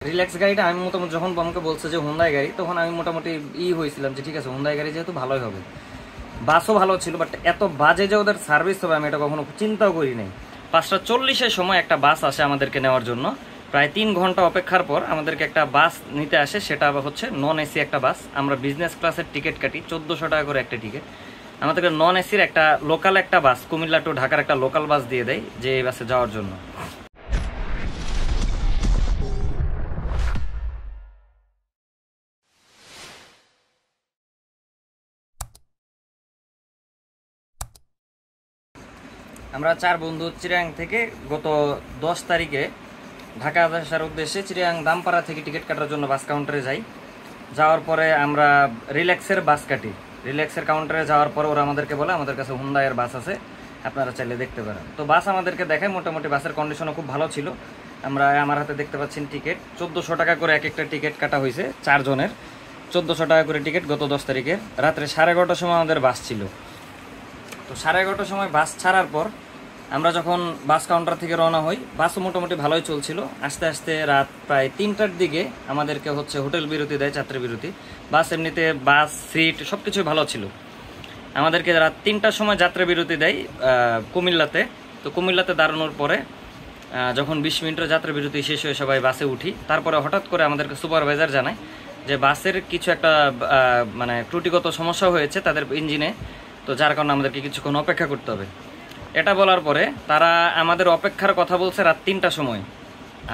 Relax গাড়িটা আমি মোটামুটি যখন আমাকে বলছে যে হুন্ডাই গাড়ি, তখন আমি মোটামুটি হয়েছিলাম যে ঠিক আছে হুন্ডাই গাড়ি যেহেতু ভালোই হবে। বাসও ভালো ছিল, বাট এত বাজে যে ওদের সার্ভিস হবে আমি এটা কখনো চিন্তাও করি নাই। 5:40-এর সময় একটা বাস আসে আমাদেরকে নেওয়ার জন্য। প্রায় 3 ঘন্টা অপেক্ষার পর আমাদেরকে একটা বাস নিতে আসে, সেটা হচ্ছে নন এসি একটা বাস। আমরা বিজনেস ক্লাসের টিকিট কাটি, 1400 টাকা করে একটা টিকিট। আমাদেরকে নন এসির একটা লোকাল একটা বাস, কুমিল্লা টু ঢাকার একটা লোকাল বাস দিয়ে দেয় যে এই বাসে যাওয়ার জন্য। আমরা 4 বন্ধু চিরাং থেকে গত 10 তারিখে ঢাকা আসার উদ্দেশ্যে চিরাং দামপাড়া থেকে টিকিট কাটার জন্য বাস কাউন্টারে যাই। যাওয়ার পরে আমরা রিল্যাক্সের বাস কাটি। রিল্যাক্সের কাউন্টারে যাওয়ার পরে ওরা আমাদেরকে বলে আমাদের কাছে হুন্ডাইয়ের বাস আছে, আপনারা চাইলে দেখতে পারেন। তো বাস আমাদেরকে দেখায়, মোটামুটি বাসের কন্ডিশনও খুব ভালো ছিল। আমার হাতে দেখতে পাচ্ছেন টিকিট, 1400 টাকা করে এক একটা টিকিট কাটা হয়েছে 4 জনের। 1400 টাকা করে টিকিট। গত 10 তারিখে রাত্রে 11:30টার সময় আমাদের বাস ছিল। তো 11:30টার সময় বাস ছাড়ার পর আমরা যখন বাস কাউন্টার থেকে রওনা হই, বাসও মোটামুটি ভালোই চলছিল। আস্তে আস্তে রাত প্রায় 3টার দিকে আমাদেরকে হোটেল বিরতি দেয়, যাত্রী বিরতি। বাস এমনিতে বাস সিট সব কিছুই ভালো ছিল। আমাদেরকে রাত 3টার সময় যাত্রা বিরতি দেয় কুমিল্লাতে। তো কুমিল্লাতে দাঁড়ানোর পরে যখন 20 মিনিটের যাত্রা বিরতি শেষ হয়ে সবাই বাসে উঠি, তারপরে হঠাৎ করে আমাদেরকে সুপারভাইজার জানায় যে বাসের কিছু একটা মানে ত্রুটিগত সমস্যা হয়েছে তাদের ইঞ্জিনে, তো যার কারণে আমাদেরকে কিছুক্ষণ অপেক্ষা করতে হবে। এটা বলার পরে তারা আমাদের অপেক্ষার কথা বলছে রাত 3টার সময়।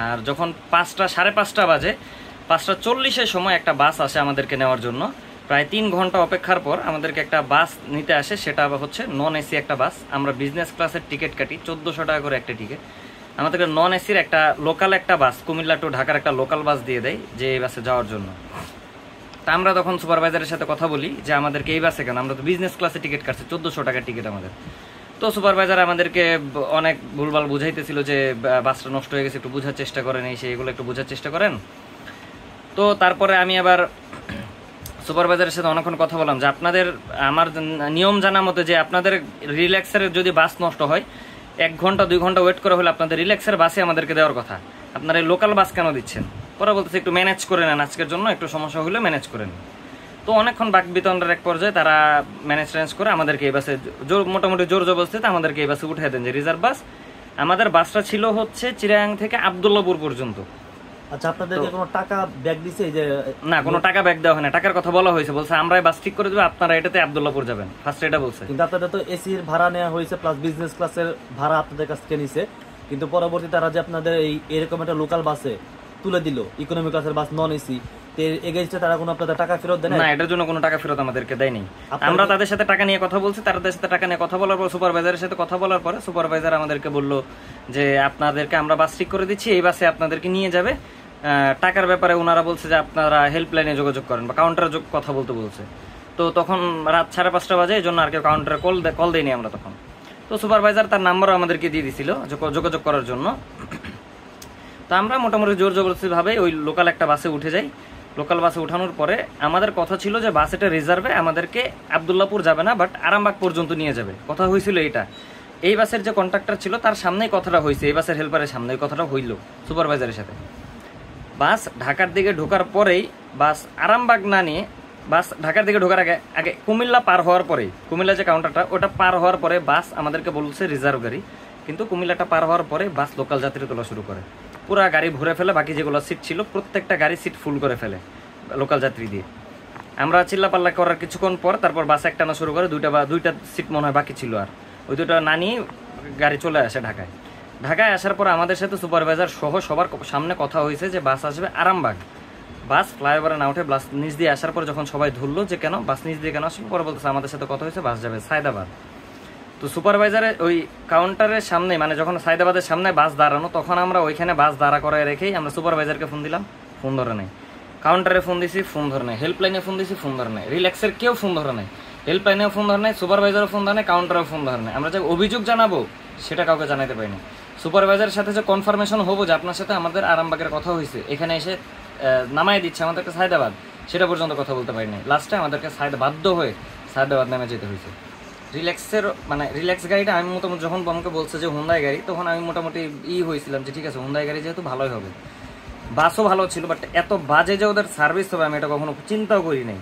আর যখন 5:30 বাজে, 5:40-এর সময় একটা বাস আসে আমাদেরকে নেওয়ার জন্য। প্রায় 3 ঘন্টা অপেক্ষার পর আমাদেরকে একটা বাস নিতে আসে, সেটা হচ্ছে নন এসি একটা বাস। আমরা বিজনেস ক্লাসের টিকিট কাটি, 1400 টাকা করে একটা টিকিট। আমাদেরকে নন এসির একটা লোকাল একটা বাস, কুমিল্লা টু ঢাকার একটা লোকাল বাস দিয়ে দেয় যে এই বাসে যাওয়ার জন্য। তা আমরা তখন সুপারভাইজারের সাথে কথা বলি যে আমাদেরকে এই বাসে কেন, আমরা তো বিজনেস ক্লাসে টিকিট কাটছি, 1400 টাকার টিকিট আমাদের। তো সুপারভাইজার আমাদেরকে অনেক ভুলভাল বুঝাইতেছিল যে বাসটা নষ্ট হয়ে গেছে, একটু বোঝার চেষ্টা করেন, এই সেই এগুলো একটু বোঝার চেষ্টা করেন। তো তারপরে আমি আবার সুপারভাইজারের সাথে অনেকক্ষণ কথা বললাম যে আমার নিয়ম জানা মতো যে আপনাদের রিল্যাক্সের যদি বাস নষ্ট হয় 1 ঘন্টা 2 ঘন্টা ওয়েট করা হলে আপনাদের রিল্যাক্সের বাসে আমাদেরকে দেওয়ার কথা, আপনারা এই লোকাল বাস কেন দিচ্ছেন? পরে বলতেছে একটু ম্যানেজ করে নেন, আজকের জন্য একটু সমস্যা হলে ম্যানেজ করে নেন। তো অনেকক্ষণ বাক বিতণ্ডার এক পর্যায়ে তারা ম্যানেজ করে আমাদেরকে এই বাসে মোটামুটি জোর জবরদস্তিতে আমাদেরকে এই বাসে উঠিয়ে দেন যে রিজার্ভ বাস। আমাদের বাসটা ছিল হচ্ছে চিরাং থেকে আব্দুল্লাহপুর পর্যন্ত। আচ্ছা, আপনাদেরকে কোনো টাকা ব্যাক দিছে? যে না, কোনো টাকা ব্যাক দেওয়া হয় না। টাকার কথা বলা হয়েছে, বলছে আমরা বাস ঠিক করে দেবো, আপনারা এটাতে আব্দুল্লাহপুর যাবেন, ফার্স্ট এটা বলছে। কিন্তু আপনাদের তো এসির ভাড়া নেওয়া হয়েছে, প্লাস বিজনেস ক্লাসের ভাড়া আপনাদের কাছ থেকে নিছে। কিন্তু পরবর্তী তারা যে আপনাদের এরকম একটা লোকাল বাসে তুলে দিল, ইকোনমি ক্লাসের বাস নন এসি, তারা কোনো আপনাদের টাকা ফেরত দেয় না? এটার জন্য কোনো টাকা ফেরত আমাদেরকে দেয়নি। আমরা তাদের সাথে টাকা নিয়ে কথা বলছি, তাদের সাথে টাকা নিয়ে কথা বলার পর সুপারভাইজারের সাথে কথা বলার পরে সুপারভাইজার আমাদেরকে বললো যে আপনাদেরকে আমরা বাস ঠিক করে দিচ্ছি, এই বাসে আপনাদেরকে নিয়ে যাবে। টাকার ব্যাপারে ওনারা বলছে যে আপনারা হেল্পলাইনে যোগাযোগ করেন বা কাউন্টারে কথা বলতে বলছে। তো তখন রাত 5:30 বাজে, এই জন্য আর কেউ কাউন্টারে কল দেয়নি আমরা তখন। তো সুপারভাইজার তার নাম্বারও আমাদেরকে দিয়ে দিছিল যোগাযোগ করার জন্য। তো আমরা মোটামুটি জোর জবরদস্তিভাবে ওই লোকাল একটা বাসে উঠে যাই। লোকাল বাসে উঠানোর পরে আমাদের কথা ছিল যে বাস এটা রিজার্ভে আমাদেরকে আব্দুল্লাহপুর যাবে না, বাট আরামবাগ পর্যন্ত নিয়ে যাবে। কথা হয়েছিল এইটা, এই বাসের যে কন্ট্রাক্টর ছিল তার সামনেই কথাটা হয়েছে, এই বাসের হেল্পারের সামনে কথাটা হইল সুপারভাইজারের সাথে। বাস ঢাকার দিকে ঢোকার পরেই বাস আরামবাগ না নিয়ে, বাস ঢাকার দিকে ঢোকার আগে কুমিল্লা পার হওয়ার পরেই, কুমিল্লা যে কাউন্টারটা ওটা পার হওয়ার পরে বাস আমাদেরকে বলছে রিজার্ভ গাড়ি। কিন্তু কুমিল্লাটা পার হওয়ার পরে বাস লোকাল যাত্রী তোলা শুরু করে, পুরা গাড়ি ভরে ফেলে, বাকি যেগুলো সিট ছিল প্রত্যেকটা গাড়ি সিট ফুল করে ফেলে লোকাল যাত্রী দিয়ে। আমরা চিল্লাপাল্লা করার কিছুক্ষণ পর তারপর বাস একটানা শুরু করে, দুইটা সিট মনে হয় বাকি ছিল, আর ওই দুটো না নিয়ে গাড়ি চলে আসে ঢাকায় আসার পর আমাদের সাথে সুপারভাইজার সহ সবার সামনে কথা হয়েছে যে বাস আসবে আরামবাগ। বাস ফ্লাইওভারে না উঠে বাস নিচ দিয়ে আসার পর যখন সবাই ধরলো যে কেন বাস নিচ দিয়ে কেন আসবে, পরে বলতেছে আমাদের সাথে কথা হয়েছে বাস যাবে সায়দাবাদ। তো সুপারভাইজারের ওই কাউন্টারের সামনে, মানে যখন সায়দাবাদের সামনে বাস দাঁড়ানো, তখন আমরা ওইখানে বাস দাঁড়া করায় রেখেই আমরা সুপারভাইজারকে ফোন দিলাম, ফোন ধরে নেই। কাউন্টারে ফোন দিছি, ফোন ধরে নেই। হেল্পলাইনে ফোন দিছি, ফোন ধরে নেই। রিল্যাক্সের কেউ ফোন ধরে নেই, হেল্পলাইনেও ফোন ধরে নেই, সুপারভাইজারও ফোন ধরে নেই, কাউন্টারেও ফোন ধরে নেই। আমরা যে অভিযোগ জানাবো সেটা কাউকে জানাতে পারিনি। সুপারভাইজারের সাথে যে কনফার্মেশন হবো যে আপনার সাথে আমাদের আরামবাগের কথা হয়েছে, এখানে এসে নামাই দিচ্ছে আমাদেরকে সায়দাবাদ, সেটা পর্যন্ত কথা বলতে পারিনি। লাস্টে আমাদেরকে বাধ্য হয়ে সায়দাবাদ নামে যেতে হয়েছে। রিল্যাক্স গাড়িটা আমি মোটামুটি যখন আমাকে বলছে যে হুন্ডাই গাড়ি, তখন আমি মোটামুটি হয়েছিলাম যে ঠিক আছে হুন্ডাই গাড়ি যেহেতু ভালোই হবে। বাসও ভালো ছিল, বাট এত বাজে যে ওদের সার্ভিস হবে আমি এটা কখনো চিন্তাও করি নাই।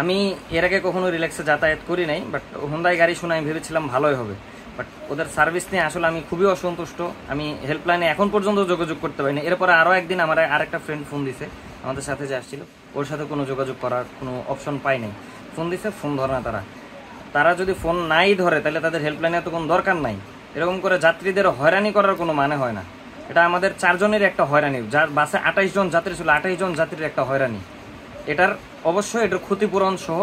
আমি এর আগে কখনো রিল্যাক্সে যাতায়াত করি নাই, বাট হুন্ডাই গাড়ি শুনে আমি ভেবেছিলাম ভালোই হবে, বাট ওদের সার্ভিস নিয়ে আসলে আমি খুবই অসন্তুষ্ট। আমি হেল্পলাইনে এখন পর্যন্ত যোগাযোগ করতে পারিনি। এরপরে আরও একদিন আমার আরেকটা ফ্রেন্ড ফোন দিছে, আমাদের সাথে যে আসছিল, ওর সাথে কোনো যোগাযোগ করার কোনো অপশন পাই নাই। ফোন দিছে, ফোন ধরে না তারা যদি ফোন নাই ধরে তাহলে তাদের হেল্পলাইনে তো কোনো দরকার নাই। এরকম করে যাত্রীদের হয়রানি করার কোনো মানে হয় না। এটা আমাদের 4 জনের একটা হয়রানি, যার বাসে 28 জন যাত্রী ছিল, 28 জন যাত্রীর একটা হয়রানি। এটার অবশ্যই এটার ক্ষতিপূরণ সহ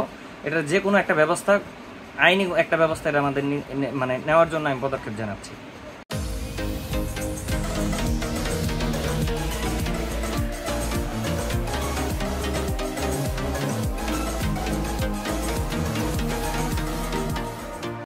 এটার যে কোনো একটা ব্যবস্থা, আইনি একটা ব্যবস্থা এটা আমাদের মানে নেওয়ার জন্য আমি পদক্ষেপ জানাচ্ছি।